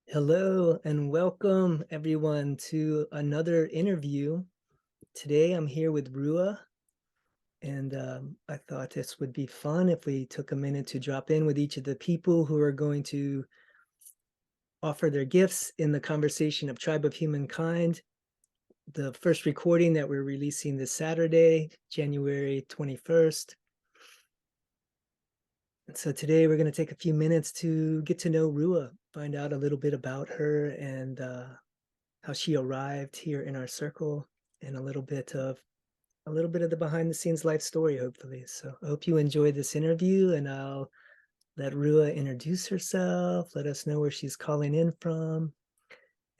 Hello and welcome everyone to another interview. Today I'm here with Ruah, and I thought this would be fun if we took a minute to drop in with each of the people who are going to offer their gifts in the conversation of Tribe of Humankind. The first recording that we're releasing this Saturday, January 21st. And so today we're going to take a few minutes to get to know Ruah, find out a little bit about her and how she arrived here in our circle, and a little bit of the behind the scenes life story, hopefully. So I hope you enjoyed this interview, and I'll let Ruah introduce herself, let us know where she's calling in from,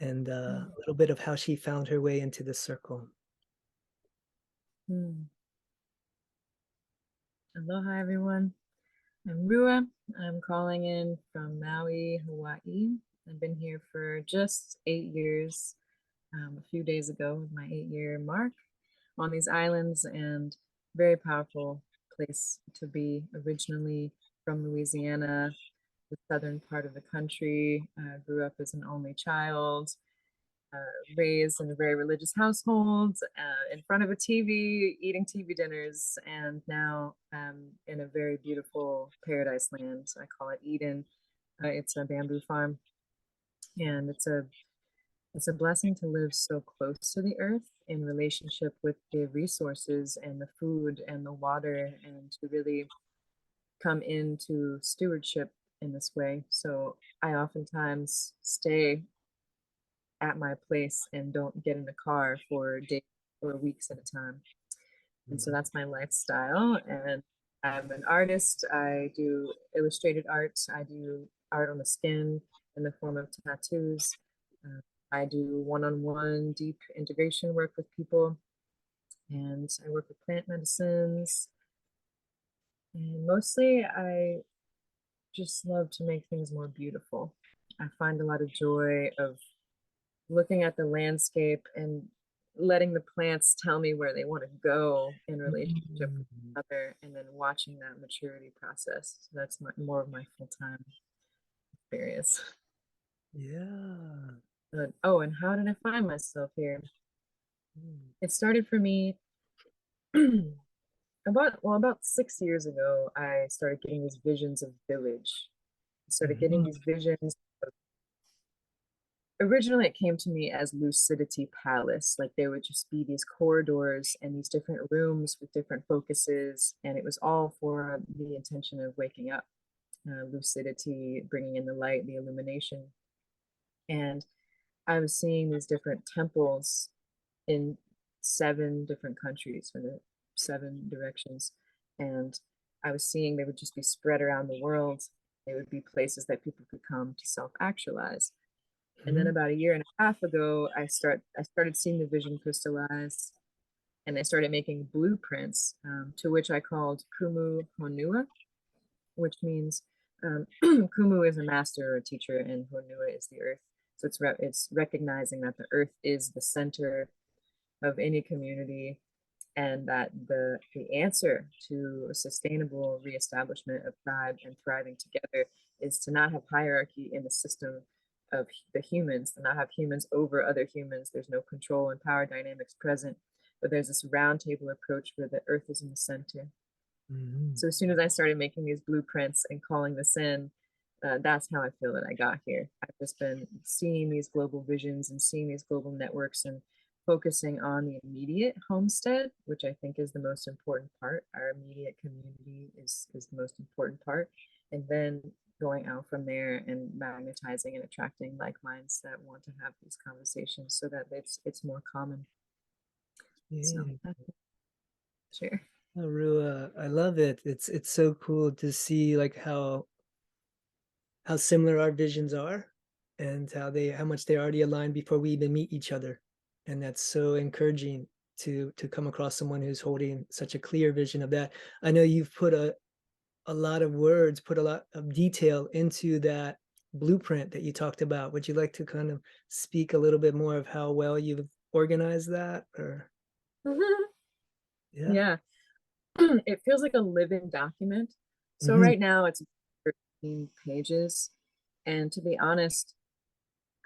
and a little bit of how she found her way into the circle. Aloha, everyone. I'm Ruah. I'm calling in from Maui, Hawaii. I've been here for just 8 years. A few days ago was my 8-year mark on these islands, and very powerful place to be. Originally from Louisiana, the southern part of the country. Grew up as an only child, raised in a very religious household, in front of a TV, eating TV dinners, and now in a very beautiful paradise land. I call it Eden. It's a bamboo farm, and it's a blessing to live so close to the earth in relationship with the resources and the food and the water, and to really come into stewardship in this way. So I oftentimes stay at my place and don't get in the car for days or weeks at a time. And so that's my lifestyle. And I'm an artist. I do illustrated art. I do art on the skin in the form of tattoos. Uh, I do one-on-one deep integration work with people. And I work with plant medicines. And mostly I just love to make things more beautiful. I find a lot of joy of looking at the landscape and letting the plants tell me where they want to go in relationship with each other, and then watching that maturity process. So that's more of my full-time experience. Yeah. Oh, and how did I find myself here? It started for me about 6 years ago. I started getting these visions of village. I started getting these visions. Originally, it came to me as Lucidity Palace. Like there would just be these corridors and these different rooms with different focuses, and it was all for the intention of waking up, lucidity, bringing in the light, the illumination. And I was seeing these different temples in 7 different countries from the 7 directions, and I was seeing they would just be spread around the world. They would be places that people could come to self-actualize. And then about a year and a half ago, I started seeing the vision crystallize, and I started making blueprints, to which I called Kumu Honua, which means Kumu is a master or a teacher, and Honua is the earth. So it's recognizing that the earth is the center of any community, and that the answer to a sustainable reestablishment of tribe and thriving together is to not have hierarchy in the system of the humans, to not have humans over other humans. There's no control and power dynamics present, but there's this roundtable approach where the earth is in the center. So as soon as I started making these blueprints and calling this in, that's how I feel that I got here. I've just been seeing these global visions and seeing these global networks and focusing on the immediate homestead, which I think is the most important part. Our immediate community is the most important part. And then going out from there and magnetizing and attracting like minds that want to have these conversations so that it's more common. So Yeah. sure. Ruah, I love it. It's so cool to see like how similar our visions are, and how much they already align before we even meet each other. And that's so encouraging to come across someone who's holding such a clear vision of that. I know you've put a lot of words, put a lot of detail into that blueprint that you talked about. Would you like to kind of speak a little bit more of how well you've organized that? Or yeah. Yeah. It feels like a living document. So Hmm. right now it's 13 pages. And to be honest,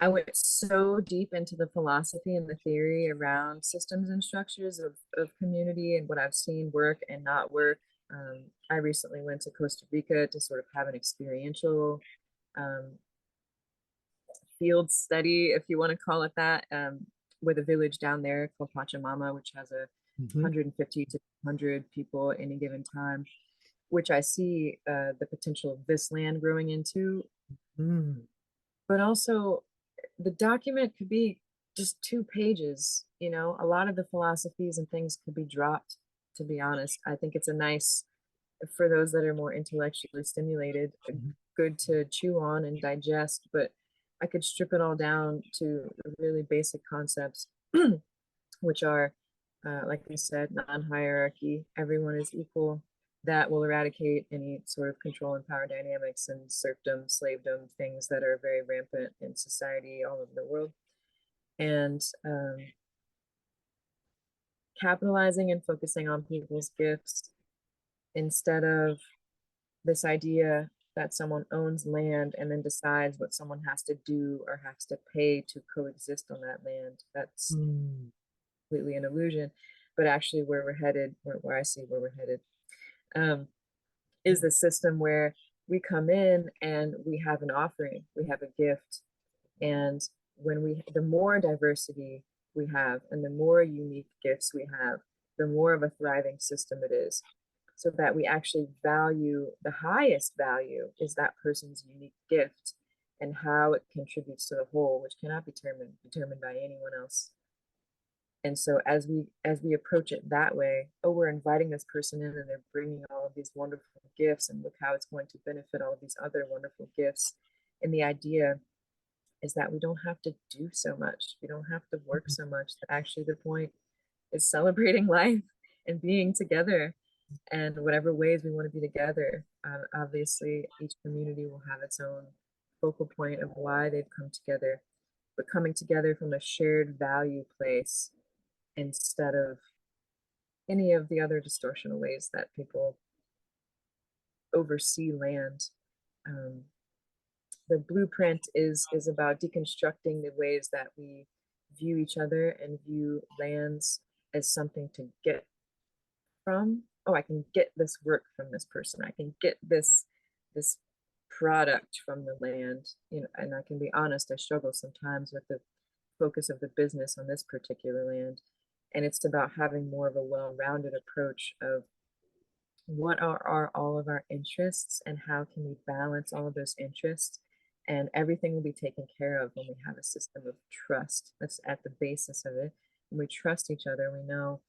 I went so deep into the philosophy and the theory around systems and structures of community and what I've seen work and not work. I recently went to Costa Rica to sort of have an experiential um, field study, if you want to call it that, with a village down there called Pachamama, which has a Hmm. 150 to 100 people at any given time, which I see the potential of this land growing into. Mm. But also, the document could be just 2 pages. You know, a lot of the philosophies and things could be dropped, to be honest. I think it's a nice, for those that are more intellectually stimulated, good to chew on and digest, but I could strip it all down to really basic concepts, which are, like I said, non-hierarchy, everyone is equal. That will eradicate any sort of control and power dynamics and serfdom, slavedom, things that are very rampant in society all over the world. And capitalizing and focusing on people's gifts instead of this idea that someone owns land and then decides what someone has to do or has to pay to coexist on that land. That's Mm. completely an illusion. But actually, where we're headed, where I see where we're headed, um, is the system where we come in and we have an offering, we have a gift, and the more diversity we have and the more unique gifts we have, the more of a thriving system it is. So that we actually value the highest value is that person's unique gift and how it contributes to the whole, which cannot be determined by anyone else. And so as we approach it that way, oh, we're inviting this person in and they're bringing all of these wonderful gifts, and look how it's going to benefit all of these other wonderful gifts. And the idea is that we don't have to do so much. We don't have to work so much. That actually the point is celebrating life and being together, and whatever ways we want to be together. Obviously, each community will have its own focal point of why they've come together, but coming together from a shared value place instead of any of the other distortional ways that people oversee land. Um, the blueprint is about deconstructing the ways that we view each other and view lands as something to get from. Oh, I can get this work from this person. I can get this product from the land. You know, and I can be honest, I struggle sometimes with the focus of the business on this particular land. And it's about having more of a well-rounded approach of what are all of our interests and how can we balance all of those interests, and everything will be taken care of when we have a system of trust that's at the basis of it. When we trust each other, we know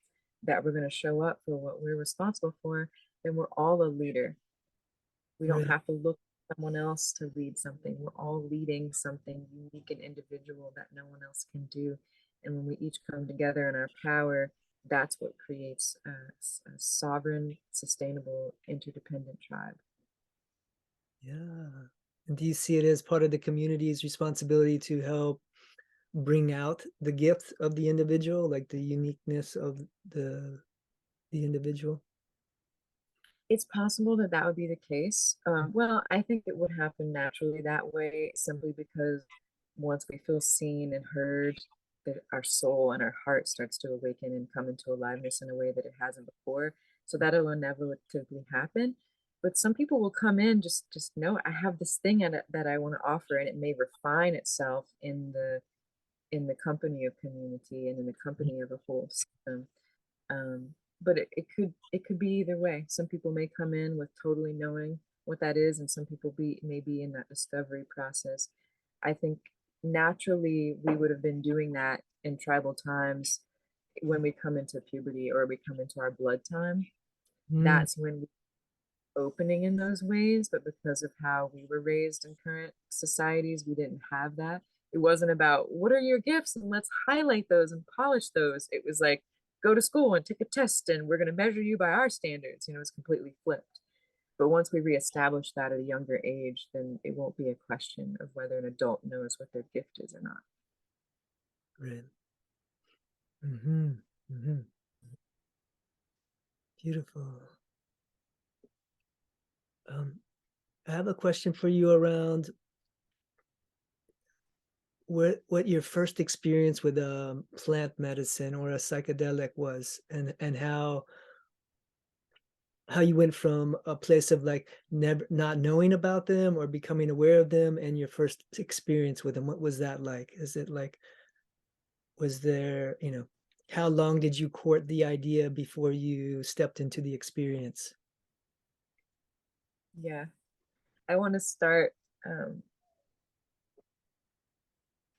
that we're going to show up for what we're responsible for, then we're all a leader. We don't Right. have to look for someone else to lead something. We're all leading something unique and individual that no one else can do. And when we each come together in our power, that's what creates a sovereign, sustainable, interdependent tribe. Yeah. And do you see it as part of the community's responsibility to help bring out the gift of the individual, like the uniqueness of the individual? It's possible that that would be the case. Well, I think it would happen naturally that way simply because once we feel seen and heard, that our soul and our heart starts to awaken and come into aliveness in a way that it hasn't before. So that'll inevitably happen. But some people will come in just know I have this thing that I want to offer, and it may refine itself in the company of community and in the company of a whole system. Um, but it could be either way. Some people may come in with totally knowing what that is, and some people may be in that discovery process. I think naturally we would have been doing that in tribal times when we come into puberty or we come into our blood time. Mm. That's when opening in those ways, but because of how we were raised in current societies, we didn't have that. It wasn't about what are your gifts and let's highlight those and polish those. It was like go to school and take a test and we're going to measure you by our standards. You know, it's completely flipped. But once we reestablish that at a younger age, then it won't be a question of whether an adult knows what their gift is or not. Right. Mhm. Mhm. Beautiful. Um, I have a question for you around what your first experience with plant medicine or a psychedelic was, and how you went from a place of like never not knowing about them or becoming aware of them, and your first experience with them. What was that like? Is it like, was there, how long did you court the idea before you stepped into the experience? Yeah, I want to start. Um,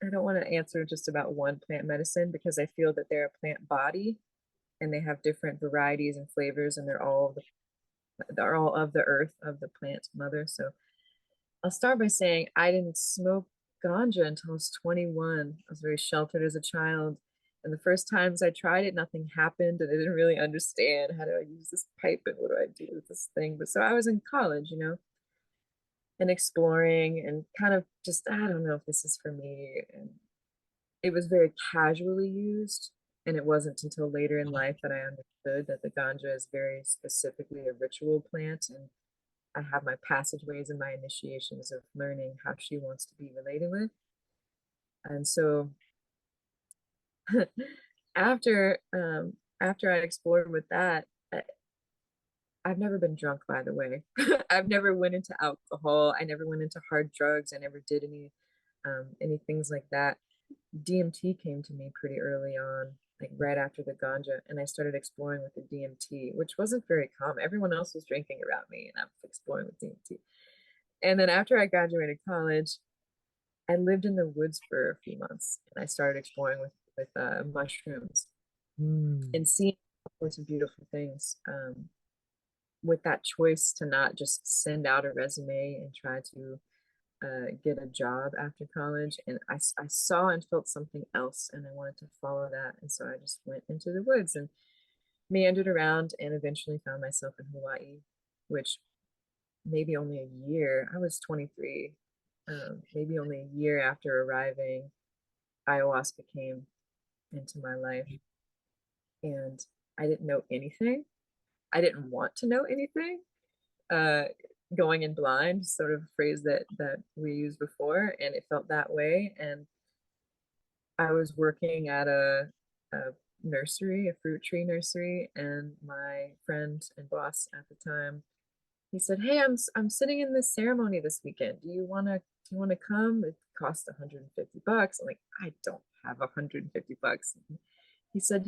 I don't want to answer just about one plant medicine because I feel that they're a plant body and they have different varieties and flavors, and they're all of the earth of the plant mother. So I'll start by saying I didn't smoke ganja until I was 21. I was very sheltered as a child. And the first times I tried it, nothing happened, and I didn't really understand how do I use this pipe and what do I do with this thing. But so I was in college, and exploring and kind of just, I don't know if this is for me. And it was very casually used. And it wasn't until later in life that I understood that the ganja is very specifically a ritual plant. And I have my passageways and my initiations of learning how she wants to be related with. And so after I explored with that, I've never been drunk, by the way. I've never went into alcohol. I never went into hard drugs. I never did any things like that. DMT came to me pretty early on, like right after the ganja, and I started exploring with the DMT, which wasn't very common. Everyone else was drinking around me, and I was exploring with DMT. And then after I graduated college, I lived in the woods for a few months, and I started exploring with mushrooms Mm, and seeing all sorts of beautiful things. With that choice to not just send out a resume and try to get a job after college, and I saw and felt something else, and I wanted to follow that, and so I just went into the woods and meandered around, and eventually found myself in Hawaii, which maybe only a year. I was 23. Maybe only a year after arriving, ayahuasca came into my life, and I didn't know anything. I didn't want to know anything. Uh, Going in blind, sort of a phrase that we used before, and it felt that way. And I was working at a nursery, a fruit tree nursery, and my friend and boss at the time, he said, "Hey, I'm sitting in this ceremony this weekend. Do you want to come? It costs 150 bucks." I'm like, I don't have 150 bucks. He said,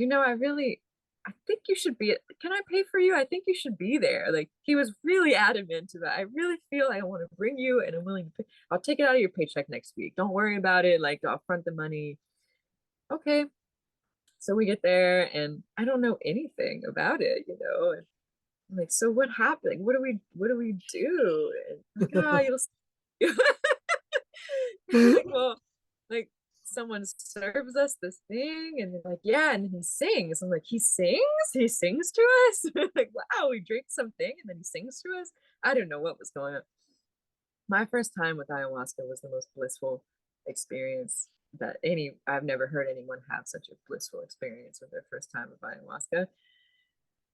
I think you should be, can I pay for you? I think you should be there. Like, he was really adamant about, I really feel I want to bring you and I'm willing to pay. I'll take it out of your paycheck next week. Don't worry about it. Like, I'll front the money. Okay. So we get there and I don't know anything about it. And I'm like, so what happened? What do we do? And I'm like, you'll He's like, well, like someone serves us this thing, and they're like, yeah, and then he sings. I'm like, he sings? He sings to us? Like, wow, we drink something and then he sings to us. I don't know what was going on. My first time with ayahuasca was the most blissful experience that I've never heard anyone have such a blissful experience with their first time of ayahuasca.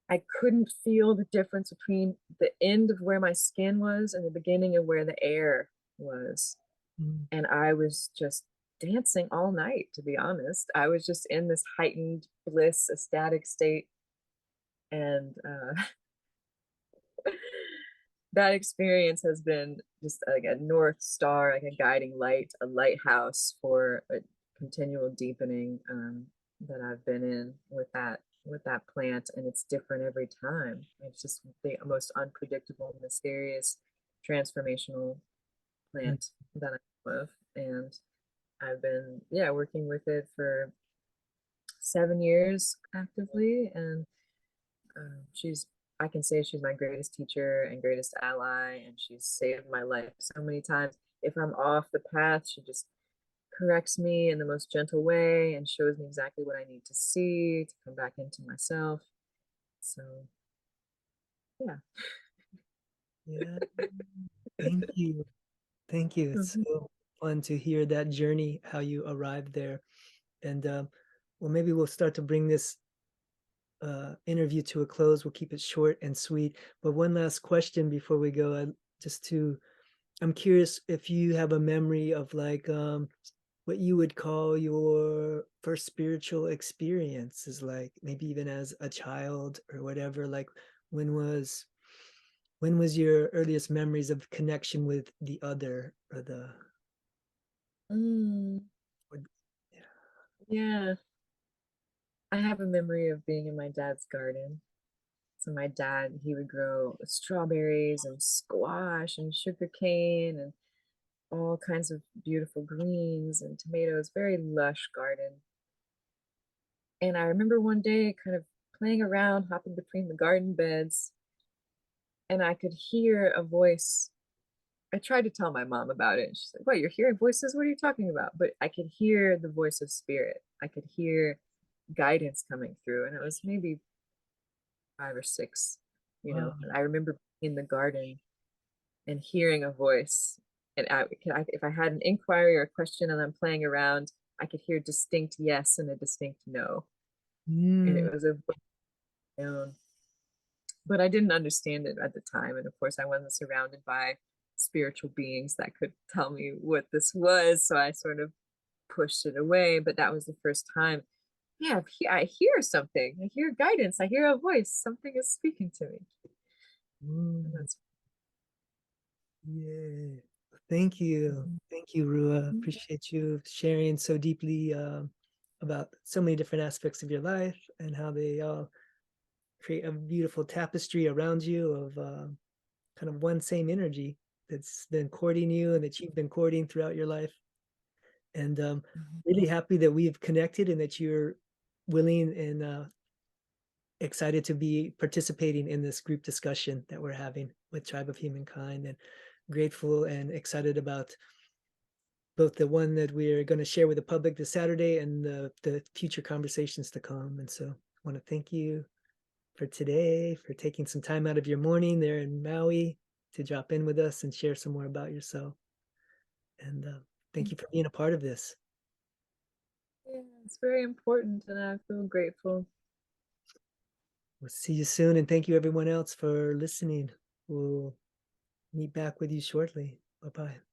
I couldn't feel the difference between the end of where my skin was and the beginning of where the air was. mm, And I was just dancing all night, to be honest. I was just in this heightened bliss, ecstatic state. And that experience has been just like a north star, like a guiding light, a lighthouse for a continual deepening that I've been in with that plant, and it's different every time. It's just the most unpredictable, mysterious, transformational mm. plant that I know of, and I've been, yeah, working with it for 7 years actively, and she's, I can say she's my greatest teacher and greatest ally, and she's saved my life so many times. If I'm off the path, she just corrects me in the most gentle way and shows me exactly what I need to see to come back into myself. So, yeah. Yeah, thank you. Thank you. It's Mhm. so fun to hear that journey, how you arrived there. And well, maybe we'll start to bring this interview to a close. We'll keep it short and sweet. But one last question before we go, just to, I'm curious if you have a memory of like what you would call your first spiritual experience is like, maybe even as a child or whatever, like when was when was your earliest memories of connection with the other or the Mm, or, yeah. yeah, I have a memory of being in my dad's garden. So my dad, he would grow strawberries and squash and sugar cane and all kinds of beautiful greens and tomatoes, very lush garden. And I remember one day kind of playing around, hopping between the garden beds, and I could hear a voice. I tried to tell my mom about it. And she's like, "What, you're hearing voices? What are you talking about?" But I could hear the voice of spirit. I could hear guidance coming through. And it was maybe 5 or 6, Wow. And I remember in the garden and hearing a voice. And if I had an inquiry or a question and I'm playing around, I could hear distinct yes and a distinct no. And Mm, it was a voice of my own. But I didn't understand it at the time. And of course, I wasn't surrounded by spiritual beings that could tell me what this was. So I sort of pushed it away. But that was the first time. Yeah, I hear something. I hear guidance. I hear a voice. Something is speaking to me. And mm, that's yeah. Thank you. mhm. Thank you, Rua. Mhm. Appreciate you sharing so deeply about so many different aspects of your life and how they all create a beautiful tapestry around you of kind of one same energy that's been courting you and that you've been courting throughout your life. And really happy that we've connected and that you're willing and excited to be participating in this group discussion that we're having with Tribe of Humankind, and grateful and excited about both the one that we're going to share with the public this Saturday and the future conversations to come. And so I want to thank you for today, for taking some time out of your morning there in Maui to drop in with us and share some more about yourself. And thank you for being a part of this. Yeah, it's very important, and I feel grateful. We'll see you soon. And thank you, everyone else, for listening. We'll meet back with you shortly. Bye bye.